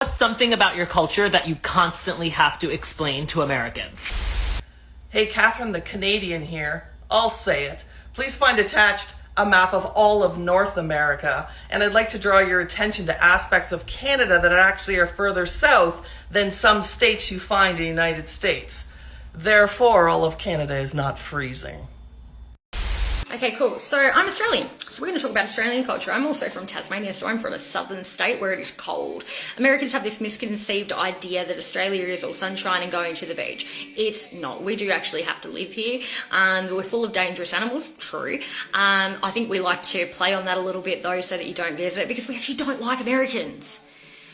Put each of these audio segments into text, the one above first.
What's something about your culture that you constantly have to explain to Americans? Hey, Catherine the Canadian here. I'll say it. Please find attached a map of all of North America, and I'd like to draw your attention to aspects of Canada that actually are further south than some states you find in the United States. Therefore, all of Canada is not freezing. Okay, cool. So I'm Australian. So we're going to talk about Australian culture. I'm also from Tasmania, so I'm from a southern state where it is cold. Americans have this misconceived idea that Australia is all sunshine and going to the beach. It's not. We do actually have to live here. We're full of dangerous animals. True. I think we like to play on that a little bit though, so that you don't visit, because we actually don't like Americans.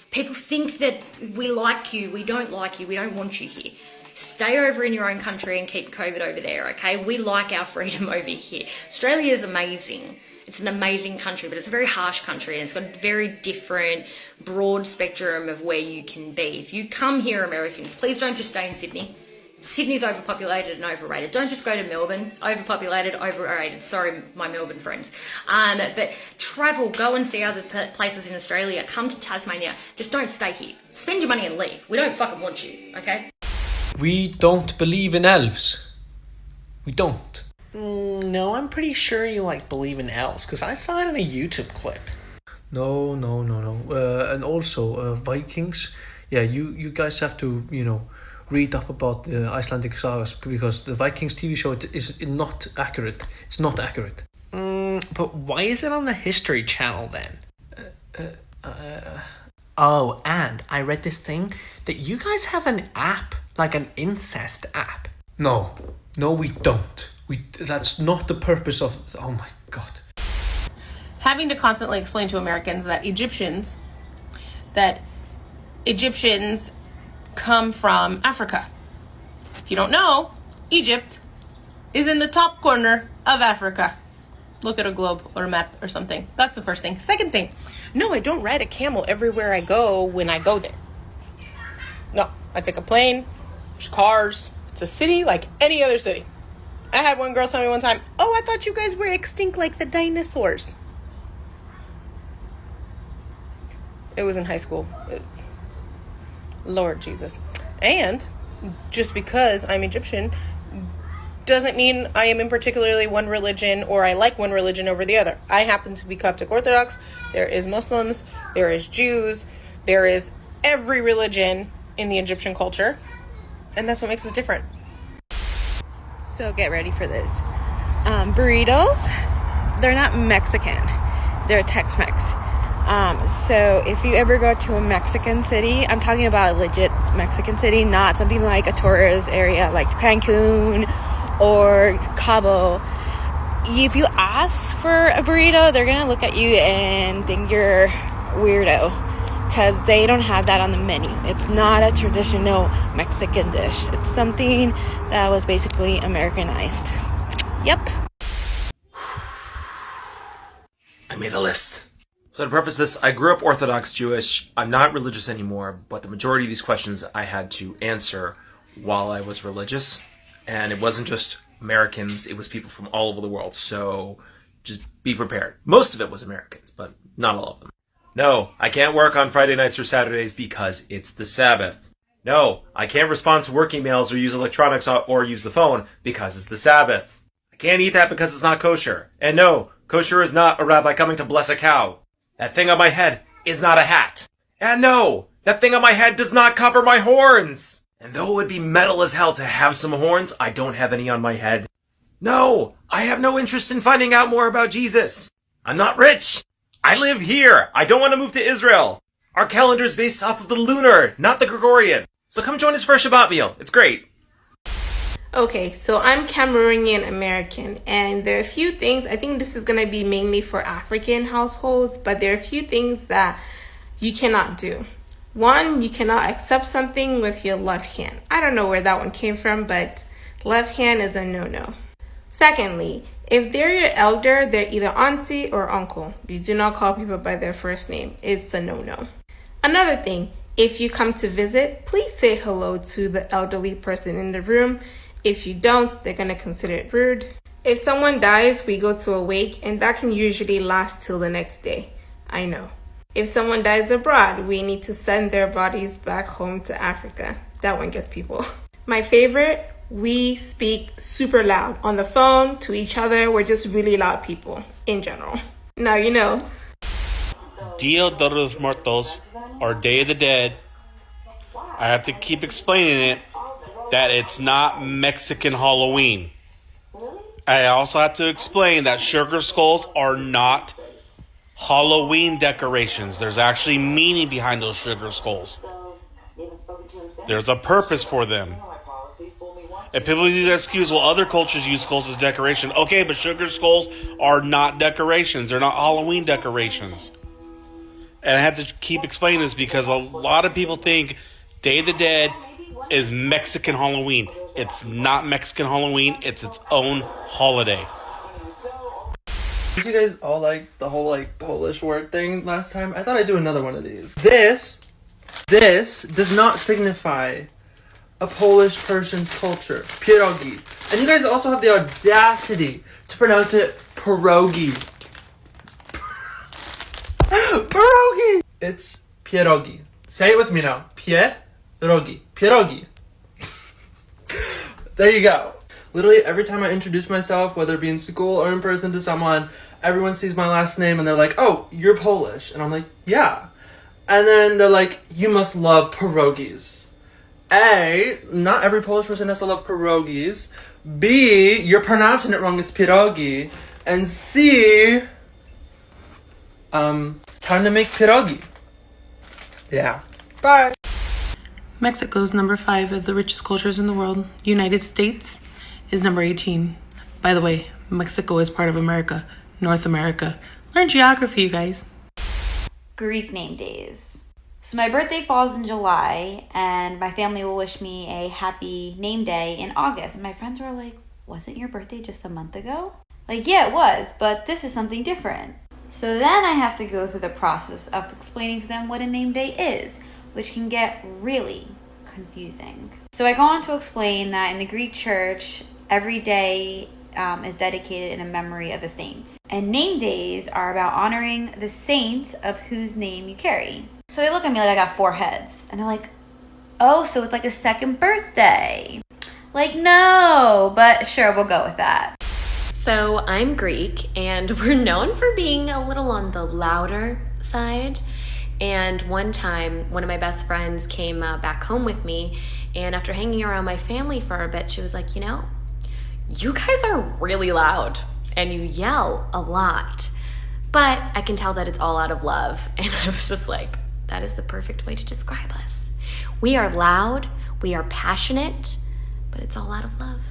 People think that we like you. We don't like you. We don't want you here. Stay over in your own country and keep COVID over there, okay? We like our freedom over here. Australia is amazing. It's an amazing country, but it's a very harsh country, and it's got a very different, broad spectrum of where you can be. If you come here, Americans, please don't just stay in Sydney. Sydney's overpopulated and overrated. Don't just go to Melbourne. Overpopulated, overrated. Sorry, my Melbourne friends. But travel, go and see other places in Australia. Come to Tasmania. Just don't stay here. Spend your money and leave. We don't fucking want you, okay? We don't believe in elves. We don't. No, I'm pretty sure you believe in elves, because I saw it in a YouTube clip. No. And also, Vikings. Yeah, you guys have to, read up about the Icelandic sagas, because the Vikings TV show is not accurate. It's not accurate. But why is it on the History Channel then? Oh, and I read this thing that you guys have an app, like an incest app. No, we don't. That's not the purpose of... Oh my God. Having to constantly explain to Americans that Egyptians come from Africa. If you don't know, Egypt is in the top corner of Africa. Look at a globe or a map or something. That's the first thing. Second thing, no, I don't ride a camel everywhere I go when I go there. No, I take a plane, there's cars. It's a city like any other city. I had one girl tell me one time, "Oh, I thought you guys were extinct like the dinosaurs." It was in high school. Lord Jesus. And just because I'm Egyptian doesn't mean I am in particularly one religion, or I like one religion over the other. I happen to be Coptic Orthodox. There is Muslims. There is Jews. There is every religion in the Egyptian culture. And that's what makes us different. So get ready for this. Burritos, they're not Mexican. They're Tex-Mex. So if you ever go to a Mexican city, I'm talking about a legit Mexican city, not something like a tourist area like Cancun or Cabo. If you ask for a burrito, they're gonna look at you and think you're weirdo, because they don't have that on the menu. It's not a traditional Mexican dish. It's something that was basically Americanized. Yep. I made a list. So to preface this, I grew up Orthodox Jewish. I'm not religious anymore, but the majority of these questions I had to answer while I was religious. And it wasn't just Americans, it was people from all over the world. So just be prepared. Most of it was Americans, but not all of them. No, I can't work on Friday nights or Saturdays because it's the Sabbath. No, I can't respond to work emails or use electronics or use the phone because it's the Sabbath. I can't eat that because it's not kosher. And no, kosher is not a rabbi coming to bless a cow. That thing on my head is not a hat. And no, that thing on my head does not cover my horns. And though it would be metal as hell to have some horns, I don't have any on my head. No, I have no interest in finding out more about Jesus. I'm not rich. I live here. I don't want to move to Israel. Our calendar is based off of the lunar, not the Gregorian. So come join us for a Shabbat meal. It's great. Okay, so I'm Cameroonian American, and there are a few things, I think this is going to be mainly for African households, but there are a few things that you cannot do. One, you cannot accept something with your left hand. I don't know where that one came from, but left hand is a no-no. Secondly, if they're your elder, they're either auntie or uncle. You do not call people by their first name. It's a no-no. Another thing, if you come to visit, please say hello to the elderly person in the room. If you don't, they're going to consider it rude. If someone dies, we go to a wake, and that can usually last till the next day. I know. If someone dies abroad, we need to send their bodies back home to Africa. That one gets people. My favorite, we speak super loud on the phone, to each other. We're just really loud people in general. Now you know. Dia de los Muertos, or Day of the Dead. I have to keep explaining it that it's not Mexican Halloween. I also have to explain that sugar skulls are not Halloween decorations. There's actually meaning behind those sugar skulls. There's a purpose for them. And people use the excuse, well, other cultures use skulls as decoration. Okay, but sugar skulls are not decorations. They're not Halloween decorations. And I have to keep explaining this because a lot of people think Day of the Dead is Mexican Halloween. It's not Mexican Halloween. It's its own holiday. Did you guys all like the whole Polish word thing last time? I thought I'd do another one of these. This does not signify a Polish person's culture. Pierogi. And you guys also have the audacity to pronounce it pierogi. Pierogi! It's pierogi. Say it with me now. Pierogi. Pierogi. There you go. Literally every time I introduce myself, whether it be in school or in person to someone, everyone sees my last name and they're like, oh, you're Polish. And I'm like, yeah. And then they're like, you must love pierogis. A, not every Polish person has to love pierogis. B, you're pronouncing it wrong, it's pierogi. And C, time to make pierogi. Yeah. Bye. Mexico's number 5 of the richest cultures in the world. United States is number 18. By the way, Mexico is part of America, North America. Learn geography, you guys. Greek name days. So my birthday falls in July, and my family will wish me a happy name day in August. And my friends were like, wasn't your birthday just a month ago? Like, yeah, it was, but this is something different. So then I have to go through the process of explaining to them what a name day is, which can get really confusing. So I go on to explain that in the Greek church, every day is dedicated in a memory of a saint. And name days are about honoring the saint of whose name you carry. So they look at me like I got 4 heads. And they're like, oh, so it's like a second birthday. Like, no, but sure, we'll go with that. So I'm Greek, and we're known for being a little on the louder side. And one time, one of my best friends came back home with me, and after hanging around my family for a bit, she was like, you know, you guys are really loud, and you yell a lot, but I can tell that it's all out of love. And I was just like, that is the perfect way to describe us. We are loud, we are passionate, but it's all out of love.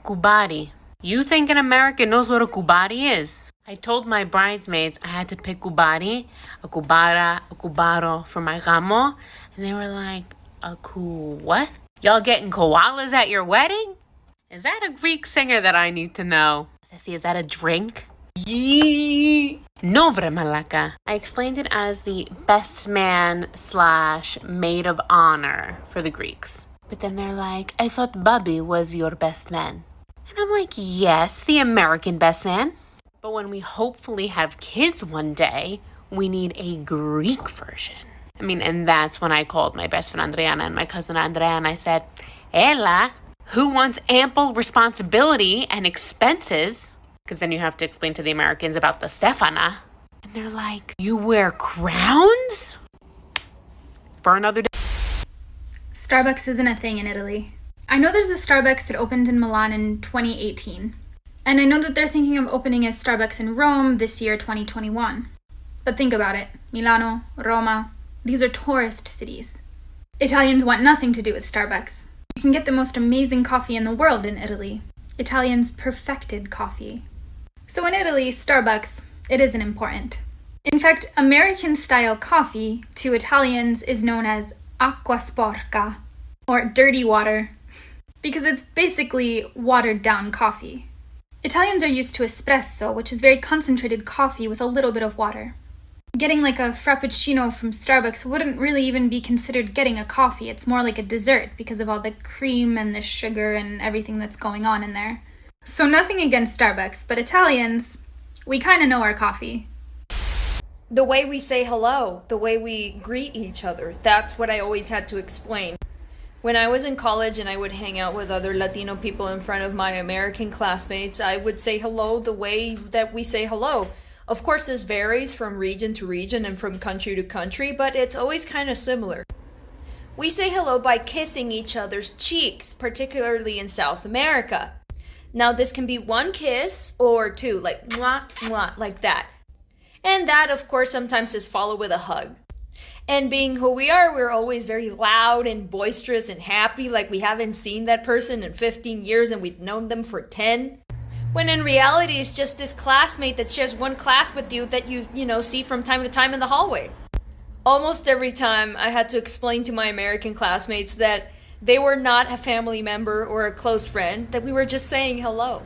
Kubari. You think an American knows what a kubari is? I told my bridesmaids I had to pick kubari, a kubara, a kubaro for my ramo, and they were like, a what? Y'all getting koalas at your wedding? Is that a Greek singer that I need to know? Ceci, is that a drink? Yee. Novre malaka. I explained it as the best man / maid of honor for the Greeks. But then they're like, I thought Bobby was your best man. And I'm like, yes, the American best man. But when we hopefully have kids one day, we need a Greek version. I mean, and that's when I called my best friend Andriana and my cousin Andrea, and I said, Ella, who wants ample responsibility and expenses? Because then you have to explain to the Americans about the Stefana. And they're like, you wear crowns? For another day. Starbucks isn't a thing in Italy. I know there's a Starbucks that opened in Milan in 2018. And I know that they're thinking of opening a Starbucks in Rome this year, 2021. But think about it. Milano, Roma, these are tourist cities. Italians want nothing to do with Starbucks. You can get the most amazing coffee in the world in Italy. Italians perfected coffee. So in Italy, Starbucks, it isn't important. In fact, American-style coffee to Italians is known as acqua sporca, or dirty water, because it's basically watered-down coffee. Italians are used to espresso, which is very concentrated coffee with a little bit of water. Getting like a frappuccino from Starbucks wouldn't really even be considered getting a coffee. It's more like a dessert because of all the cream and the sugar and everything that's going on in there. So nothing against Starbucks, but Italians, we kind of know our coffee. The way we say hello, the way we greet each other, that's what I always had to explain. When I was in college and I would hang out with other Latino people in front of my American classmates, I would say hello the way that we say hello. Of course, this varies from region to region and from country to country, but it's always kind of similar. We say hello by kissing each other's cheeks, particularly in South America. Now, this can be one kiss or two, like mwah, mwah, like that. And that, of course, sometimes is followed with a hug. And being who we are, we're always very loud and boisterous and happy, like we haven't seen that person in 15 years and we've known them for 10. When in reality, it's just this classmate that shares one class with you that you see from time to time in the hallway. Almost every time I had to explain to my American classmates that they were not a family member or a close friend, that we were just saying hello.